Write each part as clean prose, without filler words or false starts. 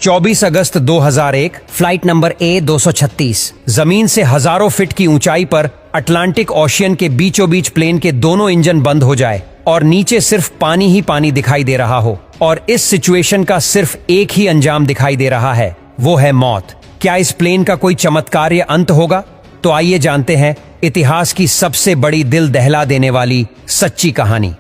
24 अगस्त 2001 flight number A236 जमीन से हजारों फीट की ऊंचाई पर अटलांटिक ओशियन के बीचों बीच प्लेन के दोनों इंजन बंद हो जाए और नीचे सिर्फ पानी ही पानी दिखाई दे रहा हो और इस सिचुएशन का सिर्फ एक ही अंजाम दिखाई दे रहा है, वो है मौत। क्या इस प्लेन का कोई चमत्कार या अंत होगा? तो आइए जानते हैं इतिहास की सबसे बड़ी दिल दहला देने वाली सच्ची कहानी।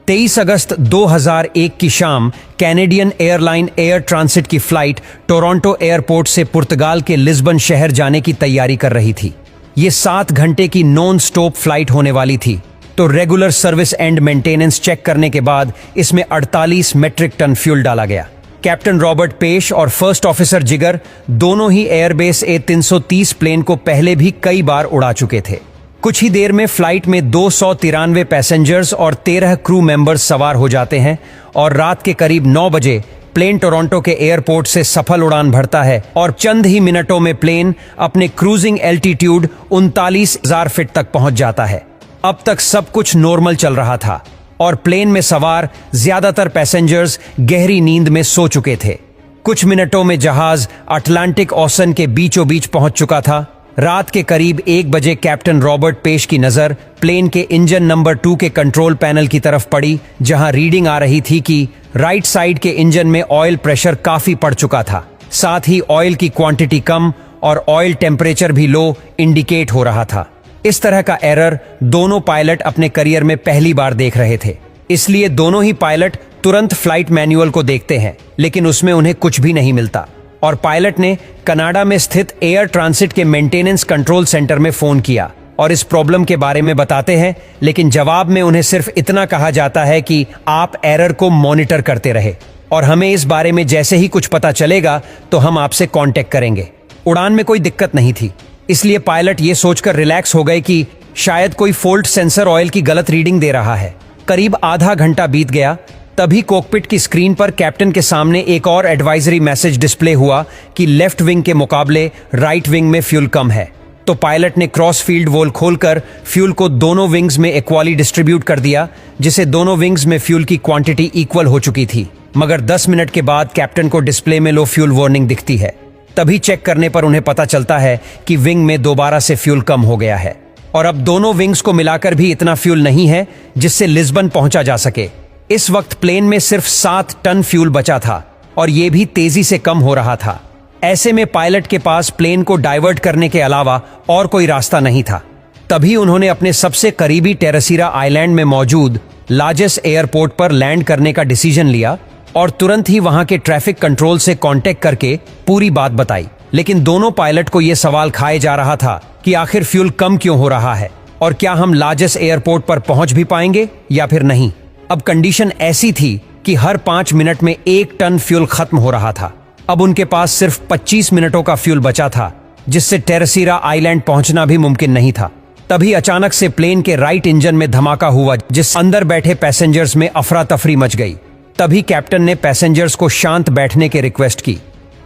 23 अगस्त 2001 की शाम कैनेडियन एयरलाइन एयर ट्रांसिट की फ्लाइट टोरंटो एयरपोर्ट से पुर्तगाल के लिस्बन शहर जाने की तैयारी कर रही थी। ये 7 घंटे की नॉन स्टॉप फ्लाइट होने वाली थी, तो regular service and maintenance check करने के बाद इसमें 48 मेट्रिक टन फ्यूल डाला गया। कैप्टन रॉबर्ट पेश और फर्स्ट ऑफिसर जिगर दोनों ही एयरबेस A330 प्लेन को पहले भी कई बार उड़ा चुके थे। कुछ ही देर में फ्लाइट में 293 पैसेंजर्स और 13 क्रू मेंबर्स सवार हो जाते हैं और रात के करीब 9 बजे प्लेन टोरंटो के एयरपोर्ट से सफल उड़ान भरता है और चंद ही मिनटों में प्लेन अपने क्रूजिंग एल्टीट्यूड 39,000 फीट तक पहुंच जाता है। अब तक सब कुछ नॉर्मल चल रहा था और प्लेन में सवार ज्यादातर पैसेंजर्स गहरी नींद में सो चुके थे। कुछ मिनटों में जहाज अटलांटिक ओशन के बीचों बीच पहुंच चुका था। रात के करीब 1 बजे कैप्टन रॉबर्ट पेश की नजर प्लेन के इंजन नंबर 2 के कंट्रोल पैनल की तरफ पड़ी, जहां रीडिंग आ रही थी कि राइट साइड के इंजन में ऑयल प्रेशर काफी पड़ चुका था। साथ ही ऑयल की क्वांटिटी कम और ऑयल टेम्परेचर भी लो इंडिकेट हो रहा था। इस तरह का एरर दोनों पायलट अपने करियर में पहली बार देख रहे थे, इसलिए दोनों ही पायलट तुरंत फ्लाइट मैनुअल को देखते हैं, लेकिन उसमें उन्हें कुछ भी नहीं मिलता और पायलट ने कनाडा में स्थित एयर ट्रांसिट के मेंटेनेंस कंट्रोल सेंटर में फोन किया और इस प्रॉब्लम के बारे में बताते हैं, लेकिन जवाब में उन्हें सिर्फ इतना कहा जाता है कि आप एरर को मॉनिटर करते रहे और हमें इस बारे में जैसे ही कुछ पता चलेगा तो हम आपसे कांटेक्ट करेंगे। उड़ान में कोई दिक्कत नहीं थी, इसलिए पायलट ये सोचकर रिलैक्स हो गए कि शायद कोई फोल्ट सेंसर ऑयल की गलत रीडिंग दे रहा है। करीब आधा घंटा बीत गया, तभी कॉकपिट की स्क्रीन पर कैप्टन के सामने एक और एडवाइजरी मैसेज डिस्प्ले हुआ कि लेफ्ट विंग के मुकाबले राइट विंग में फ्यूल कम है। तो पायलट ने क्रॉस फील्ड वॉल खोलकर फ्यूल को दोनों विंग्स में इक्वली डिस्ट्रीब्यूट कर दिया, जिसे दोनों विंग्स में फ्यूल की क्वांटिटी इक्वल हो चुकी थी। मगर 10 मिनट के बाद कैप्टन को डिस्प्ले में लो फ्यूल वार्निंग दिखती है। तभी चेक करने पर उन्हें पता चलता है कि विंग में दोबारा से फ्यूल कम हो गया है और अब दोनों विंग्स को मिलाकर भी इतना फ्यूल नहीं है जिससे लिस्बन पहुंचा जा सके। इस वक्त प्लेन में सिर्फ 7 टन फ्यूल बचा था और यह भी तेजी से कम हो रहा था। ऐसे में पायलट के पास प्लेन को डाइवर्ट करने के अलावा और कोई रास्ता नहीं था। तभी उन्होंने अपने सबसे करीबी टेरेसीरा आइलैंड में मौजूद लार्जेस्ट एयरपोर्ट पर लैंड करने का डिसीजन लिया और तुरंत ही वहां के ट्रैफिक कंट्रोल से कांटेक्ट करके पूरी बात बताई। लेकिन दोनों पायलट को यह सवाल खाए जा रहा था कि आखिर फ्यूल कम क्यों हो रहा है और क्या हम लार्जेस्ट एयरपोर्ट पर पहुंच भी पाएंगे या फिर नहीं। अब कंडीशन ऐसी थी कि हर 5 मिनट में 1 टन फ्यूल खत्म हो रहा था। अब उनके पास सिर्फ 25 मिनटों का फ्यूल बचा था, जिससे टेरेसीरा आइलैंड पहुंचना भी मुमकिन नहीं था। तभी अचानक से प्लेन के राइट इंजन में धमाका हुआ, जिस अंदर बैठे पैसेंजर्स में अफरा तफरी मच गई। तभी कैप्टन ने पैसेंजर्स को शांत बैठने की रिक्वेस्ट की।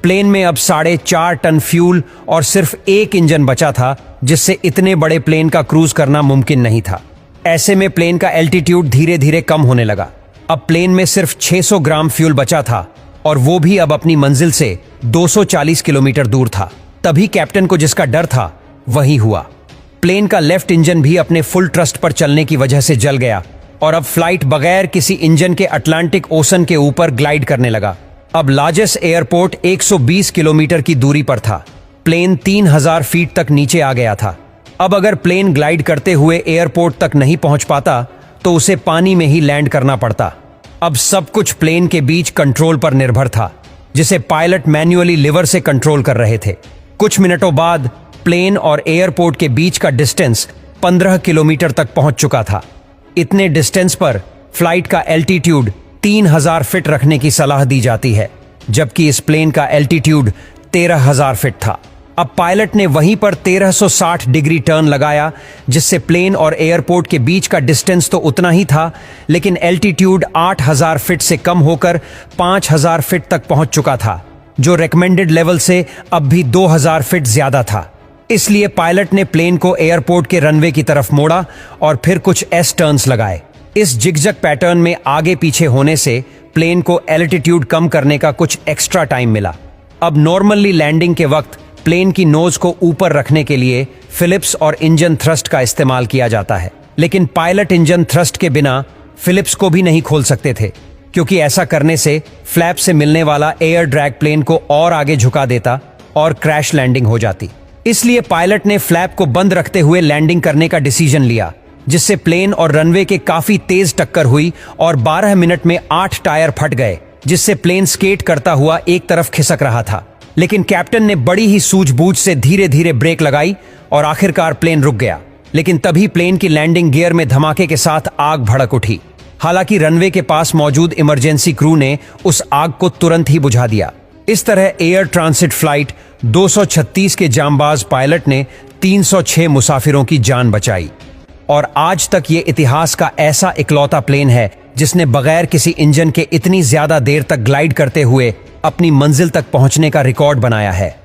प्लेन में अब 4.5 टन फ्यूल और सिर्फ एक इंजन बचा था, जिससे इतने बड़े प्लेन का क्रूज करना मुमकिन नहीं था। ऐसे में प्लेन का एल्टीट्यूड धीरे धीरे कम होने लगा। अब प्लेन में सिर्फ 600 ग्राम फ्यूल बचा था और वो भी अब अपनी मंजिल से 240 किलोमीटर दूर था। तभी कैप्टन को जिसका डर था वही हुआ। प्लेन का लेफ्ट इंजन भी अपने फुल ट्रस्ट पर चलने की वजह से जल गया और अब फ्लाइट बगैर किसी इंजन के अटलांटिक ओशन के ऊपर ग्लाइड करने लगा। अब लार्जेस्ट एयरपोर्ट 120 किलोमीटर की दूरी पर था। प्लेन 3000 फीट तक नीचे आ गया था। अब अगर प्लेन ग्लाइड करते हुए एयरपोर्ट तक नहीं पहुंच पाता तो उसे पानी में ही लैंड करना पड़ता। अब सब कुछ प्लेन के बीच कंट्रोल पर निर्भर था, जिसे पायलट मैन्युअली लिवर से कंट्रोल कर रहे थे। कुछ मिनटों बाद प्लेन और एयरपोर्ट के बीच का डिस्टेंस 15 किलोमीटर तक पहुंच चुका था। इतने डिस्टेंस पर फ्लाइट का एल्टीट्यूड 3000 फीट रखने की सलाह दी जाती है, जबकि इस प्लेन का एल्टीट्यूड 13000 फीट था। अब पायलट ने वहीं पर 1360 डिग्री टर्न लगाया, जिससे प्लेन और एयरपोर्ट के बीच का डिस्टेंस तो उतना ही था, लेकिन एल्टीट्यूड 8000 फीट से कम होकर 5000 फीट तक पहुंच चुका था, जो रिकमेंडेड लेवल से अब भी 2000 फीट ज्यादा था। इसलिए पायलट ने प्लेन को एयरपोर्ट के रनवे की तरफ मोड़ा और फिर कुछ एस टर्न्स लगाए। इस जिगजैग पैटर्न में आगे पीछे होने से प्लेन को एल्टीट्यूड कम करने का कुछ एक्स्ट्रा टाइम मिला। अब नॉर्मली लैंडिंग के वक्त प्लेन की नोज को ऊपर रखने के लिए फिलिप्स और इंजन थ्रस्ट का इस्तेमाल किया जाता है, लेकिन पायलट इंजन थ्रस्ट के बिना फिलिप्स को भी नहीं खोल सकते थे, क्योंकि ऐसा करने से फ्लैप से मिलने वाला एयर ड्रैग प्लेन को और आगे झुका देता और क्रैश लैंडिंग हो जाती। इसलिए पायलट ने फ्लैप को बंद रखते हुए लैंडिंग करने का डिसीजन लिया, जिससे प्लेन और रनवे के काफी तेज टक्कर हुई और 12 मिनट में 8 टायर फट गए, जिससे प्लेन स्केट करता हुआ एक तरफ खिसक रहा था। लेकिन कैप्टन ने बड़ी ही सूझबूझ से धीरे धीरे ब्रेक लगाई और आखिरकार प्लेन रुक गया। लेकिन तभी प्लेन की लैंडिंग गियर में धमाके के साथ आग भड़क उठी। हालांकि रनवे के पास मौजूद इमरजेंसी क्रू ने उस आग को तुरंत ही बुझा दिया। इस तरह एयर ट्रांसिट फ्लाइट 236 के जांबाज पायलट ने 306 मुसाफिरों की जान बचाई और आज तक ये इतिहास का ऐसा इकलौता प्लेन है जिसने बगैर किसी इंजन के इतनी ज्यादा देर तक ग्लाइड करते हुए अपनी मंजिल तक पहुंचने का रिकॉर्ड बनाया है।